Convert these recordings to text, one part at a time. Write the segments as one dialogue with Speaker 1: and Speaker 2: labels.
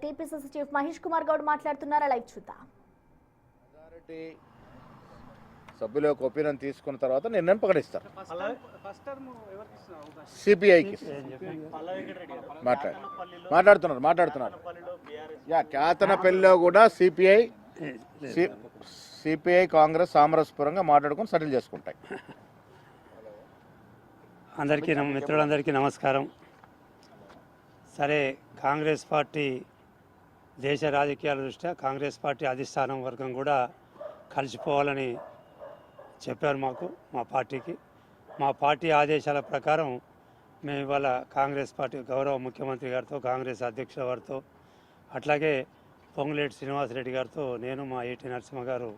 Speaker 1: TPCC chief Mahesh Kumar Goud మాట్లాడుతున్నారు. Live చూద్దాం.
Speaker 2: Majority సభ్యులకు ఒపీనియన్ తీసుకున్న తర్వాత నిర్ణయం ప్రకటిస్తారు. సిపిఐకి మాట్లాడుతున్నారు కేతనపల్లిలో కూడా సిపిఐ కాంగ్రెస్ సామరస్యపరంగా మాట్లాడుకొని సెటిల్ చేసుకుంటాయి.
Speaker 3: మిత్రులందరికీ నమస్కారం. సరే, కాంగ్రెస్ పార్టీ దేశ రాజకీయాల దృష్ట్యా కాంగ్రెస్ పార్టీ అధిష్టానం వర్గం కూడా కలిసిపోవాలని చెప్పారు మా పార్టీకి. మా పార్టీ ఆదేశాల ప్రకారం మేము ఇవాళ కాంగ్రెస్ పార్టీ గౌరవ ముఖ్యమంత్రి గారితో, కాంగ్రెస్ అధ్యక్షుల వారితో, అట్లాగే పొంగులేటి శ్రీనివాసరెడ్డి గారితో నేను మా ఏటి నరసింహ గారు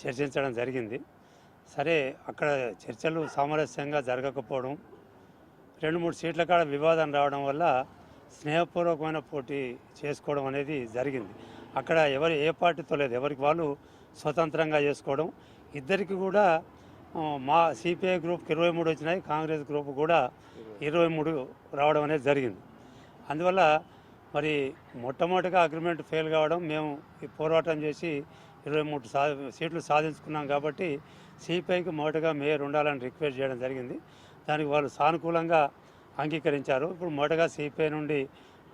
Speaker 3: చర్చించడం జరిగింది. సరే, అక్కడ చర్చలు సామరస్యంగా జరగకపోవడం, 2-3 సీట్ల కాడ వివాదం రావడం వల్ల స్నేహపూర్వకమైన పోటీ చేసుకోవడం అనేది జరిగింది. అక్కడ ఏ పార్టీతో లేదు, ఎవరికి వాళ్ళు స్వతంత్రంగా చేసుకోవడం. ఇద్దరికి కూడా మా సిపిఐ గ్రూప్కి 23 వచ్చినాయి, కాంగ్రెస్ గ్రూప్ కూడా 23 రావడం అనేది జరిగింది. అందువల్ల మరి మొట్టమొదటిగా అగ్రిమెంట్ ఫెయిల్ కావడం, మేము ఈ పోరాటం చేసి 23 సీట్లు సాధించుకున్నాం కాబట్టి సిపిఐకి మొదటగా మేయర్ ఉండాలని రిక్వెస్ట్ చేయడం జరిగింది. దానికి వాళ్ళు సానుకూలంగా అంగీకరించారు. ఇప్పుడు మొదటగా సిపిఐ నుండి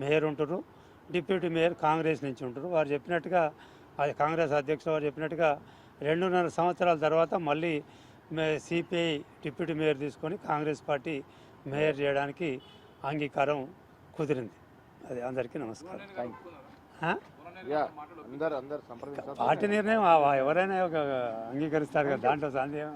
Speaker 3: మేయర్ ఉంటారు, డిప్యూటీ మేయర్ కాంగ్రెస్ నుంచి ఉంటారు. వారు చెప్పినట్టుగా, అది కాంగ్రెస్ అధ్యక్షులు వారు చెప్పినట్టుగా 2.5 సంవత్సరాల తర్వాత మళ్ళీ సిపిఐ డిప్యూటీ మేయర్ తీసుకొని కాంగ్రెస్ పార్టీ మేయర్ చేయడానికి అంగీకారం కుదిరింది. అది అందరికీ నమస్కారం.
Speaker 2: అందరూ
Speaker 3: పార్టీ నిర్ణయం ఎవరైనా అంగీకరిస్తారు కదా, దాంట్లో సందేహం.